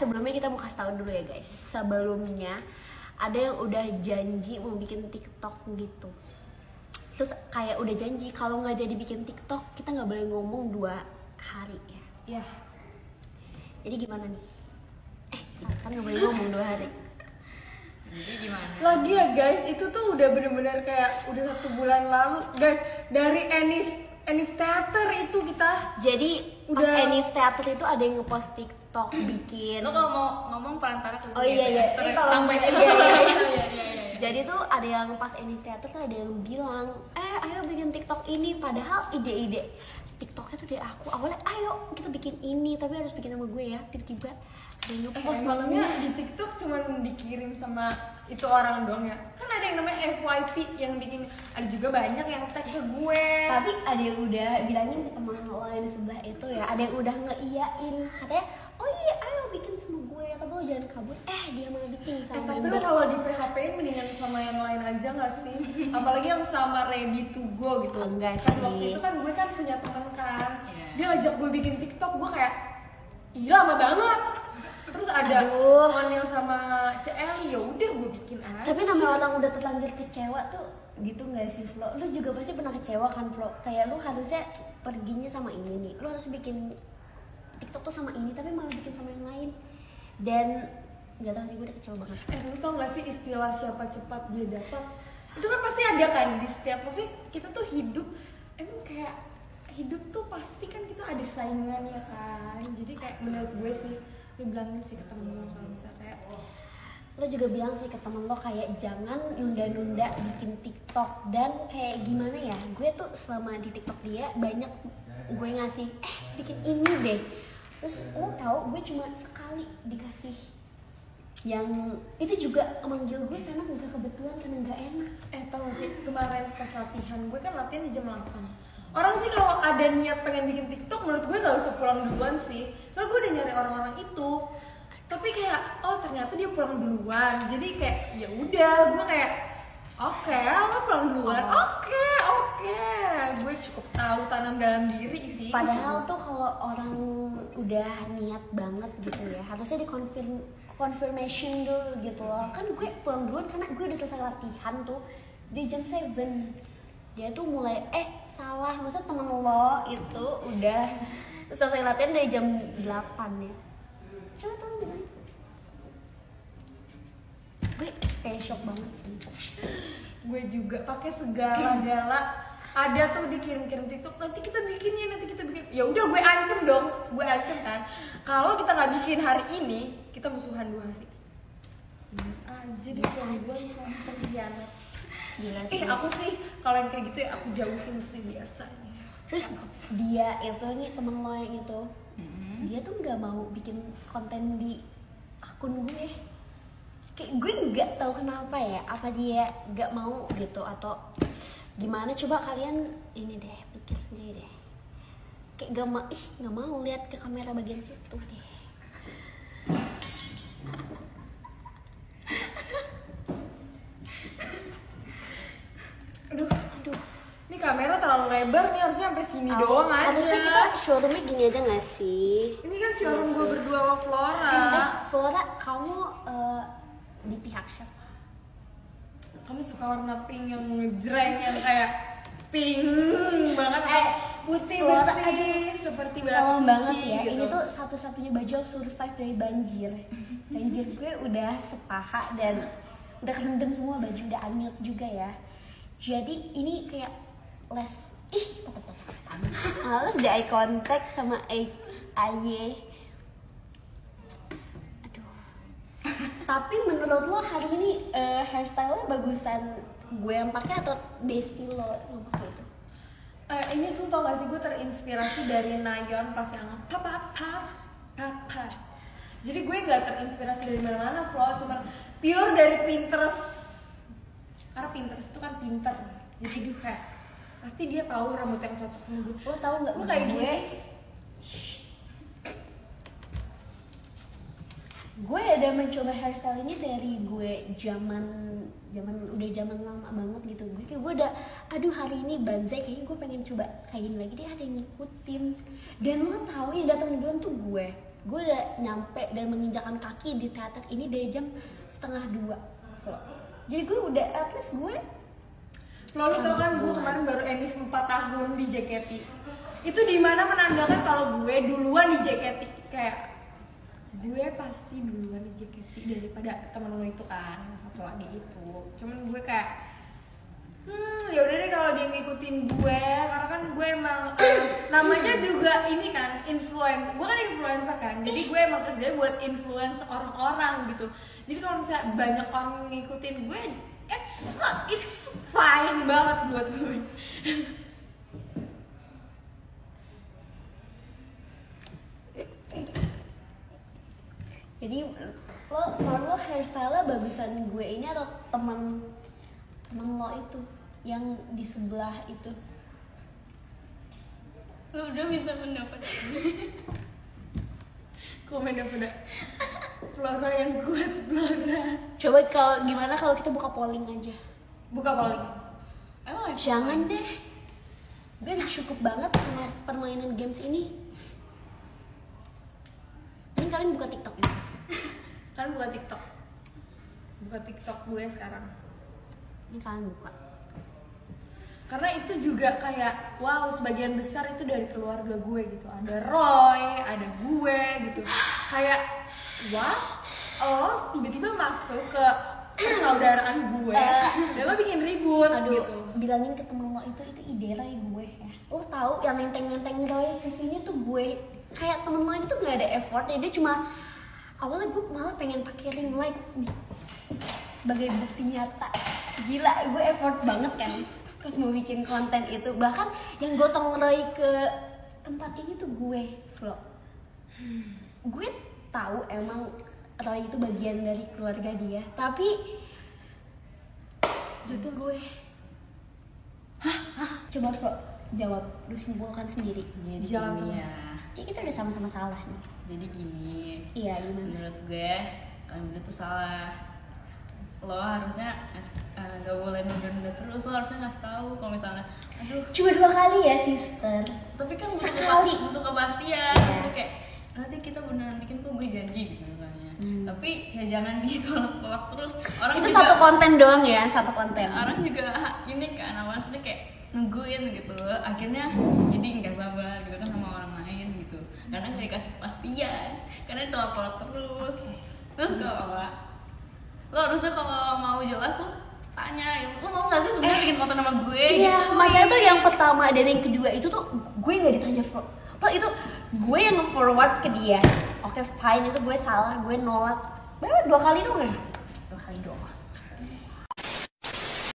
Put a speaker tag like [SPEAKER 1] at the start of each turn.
[SPEAKER 1] sebelumnya kita mau kasih tahu dulu ya guys. Sebelumnya ada yang udah janji mau bikin TikTok gitu. Terus kayak udah janji kalau nggak jadi bikin TikTok kita nggak boleh ngomong 2 hari ya.
[SPEAKER 2] Iya.
[SPEAKER 1] Jadi gimana nih? Kan nggak boleh ngomong 2 hari.
[SPEAKER 3] Jadi gimana?
[SPEAKER 2] Lagi ya guys, itu tuh udah bener-bener kayak udah 1 bulan lalu guys. Dari Enif Theater itu kita.
[SPEAKER 1] Jadi pas
[SPEAKER 2] Udah.
[SPEAKER 1] Enif Theater itu ada yang ngepost TikTok bikin.
[SPEAKER 3] Lo kalau mau ngomong perantara ke
[SPEAKER 1] Oh iya.
[SPEAKER 3] Terus
[SPEAKER 1] Ini kalau
[SPEAKER 3] sampai
[SPEAKER 1] iya. Jadi tuh ada yang pas Enif Theater tuh ada yang bilang, ayo bikin TikTok ini. Padahal ide-ide TikToknya tuh dari aku. Awalnya ayo kita bikin ini, tapi harus bikin sama gue ya. Tiba-tiba ada yang ngepost
[SPEAKER 2] Emangnya di TikTok cuma dikirim sama itu orang doang ya? Kan ada yang namanya FYP yang bikin, ada juga banyak yang tag ke gue.
[SPEAKER 1] Tapi ada yang udah bilangin ke teman lo yang di sebelah itu ya, ada yang udah ngeiyain katanya, oh iya ayo bikin sama gue, tapi lo jangan kabur. Dia malah bikin sama
[SPEAKER 2] Tapi lo
[SPEAKER 1] member.
[SPEAKER 2] kalau di PHP-in mendingan sama yang lain aja gak sih? Apalagi yang sama Ready to Go gitu.
[SPEAKER 1] Enggak
[SPEAKER 2] Kan
[SPEAKER 1] sih.
[SPEAKER 2] waktu itu kan gue kan punya temen kan,
[SPEAKER 3] Iya.
[SPEAKER 2] dia ngajak gue bikin TikTok, gue kayak iya lama banget. Terus ada
[SPEAKER 1] Aduh.
[SPEAKER 2] Monil sama CL, ya udah gue bikin aja.
[SPEAKER 1] Tapi namanya orang udah terlanjur kecewa tuh gitu nggak sih Flo? Lu juga pasti pernah kecewa kan Flo? Kayak lu harusnya perginya sama ini nih, lu harus bikin TikTok tuh sama ini tapi malah bikin sama yang lain. Dan nggak tahu sih, gue udah kecewa banget.
[SPEAKER 2] Lu tau gak sih istilah siapa cepat dia dapat? Itu kan pasti ada kan di setiap, maksudnya kita tuh hidup, emang kayak hidup tuh pasti kan kita ada saingannya kan. Jadi kayak menurut gue sih, lu bilangin sih ke temen lo kalau misalnya kayak
[SPEAKER 1] Lo juga bilang sih ke temen lo kayak jangan nunda-nunda bikin TikTok. Dan kayak gimana ya, gue tuh selama di TikTok dia banyak gue ngasih bikin ini deh. Terus lo tau gue cuma sekali dikasih yang itu juga manggil gue karena nggak kebetulan, karena nggak enak.
[SPEAKER 2] tau gak sih kemarin pas latihan, gue kan latihan di jam 8. Orang sih kalau ada niat pengen bikin TikTok, menurut gue gak usah pulang duluan sih. Soalnya gue udah nyari orang-orang itu. Tapi kayak, oh ternyata dia pulang duluan. Jadi kayak, ya udah, gue kayak, oke, lo pulang duluan. Oke. Gue cukup tahu tanam dalam diri sih.
[SPEAKER 1] Padahal tuh kalau orang udah niat banget gitu ya, harusnya di confirmation dulu gitu loh. Kan gue pulang duluan karena gue udah selesai latihan tuh di jam 7. Dia tuh mulai salah, maksudnya temen lo itu udah selesai latihan dari jam 8 ya. Coba tolong gimana? Gue kayak shock banget sih.
[SPEAKER 2] Gue juga pakai segala-gala. Ada tuh dikirim-kirim TikTok, nanti kita bikin. Ya udah gue ancam dong, kan. Kalau kita nggak bikin hari ini, kita musuhan 2 hari. Aja deh, gue pengkhianat.
[SPEAKER 1] Gila sih.
[SPEAKER 2] Aku sih kalau yang kayak gitu ya aku jauhin sih biasanya.
[SPEAKER 1] Terus dia itu nih, temen lo yang itu, dia tuh nggak mau bikin konten di akun gue. Kayak gue nggak tahu kenapa ya, apa dia nggak mau gitu atau gimana. Coba kalian ini deh, pikir sendiri deh. Kayak nggak mau lihat ke kamera bagian situ deh. Aduh.
[SPEAKER 2] Ini kamera terlalu lebar nih, harusnya sampai sini doang aja.
[SPEAKER 1] Harusnya kita showroomnya gini aja nggak sih?
[SPEAKER 2] Ini kan showroom gue berdua sama Flora.
[SPEAKER 1] Flora, kamu di pihak siapa?
[SPEAKER 2] Kamu suka warna pink yang ngejreng, yang kayak pink banget, putih
[SPEAKER 1] Flora,
[SPEAKER 2] bersih seperti batu
[SPEAKER 1] Tolong
[SPEAKER 2] suci
[SPEAKER 1] banget ya,
[SPEAKER 2] gitu.
[SPEAKER 1] ini tuh satu-satunya baju yang survive dari banjir. Banjir gue udah sepaha dan udah kerendam semua, baju udah anyut juga ya. Jadi ini kayak les, harus di eye contact sama Aye. Aduh. Tapi menurut lo hari ini hairstyle-nya bagusan gue yang pakai atau bestie lo yang pakai itu?
[SPEAKER 2] Ini tuh tau gak sih, gue terinspirasi dari Nayeon pas yang papa. Jadi gue nggak terinspirasi dari mana-mana, Flo, cuma pure dari Pinterest. Karena Pinterest itu kan pinter, jadi kayak pasti dia tahu rambut yang cocok sama gue.
[SPEAKER 1] Lo tau nggak?
[SPEAKER 2] Gue kayak
[SPEAKER 1] gue ada mencoba hairstyle ini dari gue zaman lama banget gitu. Gue udah aduh hari ini banzai, kayaknya gue pengen coba kayak gini lagi deh, ada yang ngikutin. Dan lo tahu yang datang duluan tuh gue. gue udah nyampe dan menginjakan kaki di teater ini dari jam 1:30 jadi gue udah at least gue
[SPEAKER 2] Lo tau kan gue kemarin baru enif 4 tahun di JKT. Itu dimana menandakan kalau gue duluan di JKT. Kayak gue pasti duluan di JKT daripada temen lo itu kan, satu lagi itu. Cuman gue kayak ya udah deh kalau dia ngikutin gue, karena kan gue emang namanya juga ini kan influencer. Gue kan influencer kan, jadi gue emang kerja buat influence orang-orang gitu. Jadi kalau misalnya banyak orang ngikutin gue, it's fine banget buat gue.
[SPEAKER 1] jadi menurut lo hairstyle bagusan gue ini atau temen lo itu yang di sebelah itu?
[SPEAKER 3] Lu udah minta pendapat.
[SPEAKER 2] Komen pada Flora yang kuat, Flora.
[SPEAKER 1] Coba gimana kalau kita buka polling aja?
[SPEAKER 2] Buka polling.
[SPEAKER 3] Emang ada
[SPEAKER 1] Jangan deh. Gue udah cukup banget sama permainan games ini. Ini kalian buka TikTok ya?
[SPEAKER 2] Kan buka TikTok. Buka TikTok gue sekarang.
[SPEAKER 1] Ini kalian buka.
[SPEAKER 2] Karena itu juga kayak wow, sebagian besar itu dari keluarga gue gitu. Ada Roy, ada gue gitu. Kayak wah, lo tiba-tiba masuk ke persaudaraan gue dan lo bikin ribut.
[SPEAKER 1] Aduh,
[SPEAKER 2] gitu.
[SPEAKER 1] bilangin ke temen lo itu ide Roy gue ya. Lo tahu yang nenteng-nenteng Roy kesini tuh gue. Kayak temen lo ini tuh gak ada effort ya, dia cuma awalnya gue malah pengen pakai ring light nih sebagai bukti nyata. Gila, gue effort banget kan pas mau bikin konten itu. Bahkan yang gotong Roy ke tempat ini tuh gue vlog. Gue tahu emang Roy itu bagian dari keluarga dia, tapi jatuh gue. Hah? Coba vlog jawab, lu simpulkan sendiri.
[SPEAKER 3] Jadi
[SPEAKER 2] Jangan.
[SPEAKER 3] gini ya.
[SPEAKER 1] Ya kita udah sama-sama salah nih.
[SPEAKER 3] Jadi gini.
[SPEAKER 1] Iya, gimana?
[SPEAKER 3] Menurut gue, kalian berdua tuh salah. Lo harusnya gak boleh nunda-nunda terus. Lo harusnya ngasih tahu kalau misalnya, aduh.
[SPEAKER 1] Cuma 2 kali ya, sister.
[SPEAKER 3] Tapi kan
[SPEAKER 1] sekali.
[SPEAKER 3] untuk kepastian.
[SPEAKER 1] Iya.
[SPEAKER 3] Terus lo kayak nanti kita beneran bikin tuh, gue janji gitu misalnya. Tapi ya jangan ditolak-tolak terus. Orang
[SPEAKER 1] Itu
[SPEAKER 3] juga,
[SPEAKER 1] satu konten doang ya, satu konten.
[SPEAKER 3] orang juga ini kan maksudnya kayak nungguin gitu, akhirnya jadi nggak sabar gitu kan sama orang lain gitu, karena nggak dikasih kepastian, karena tolak-tolak terus kalau lo harusnya kalau mau jelas tuh tanya, lo mau nggak sih sebenarnya bikin konten sama gue?
[SPEAKER 1] Iya,
[SPEAKER 3] gitu.
[SPEAKER 1] maksudnya tuh yang pertama dan yang kedua itu tuh gue nggak ditanya itu gue yang nge-forward ke dia. Oke, fine, itu gue salah, gue nolak. Berapa 2 kali dong ya? 2 kali doang.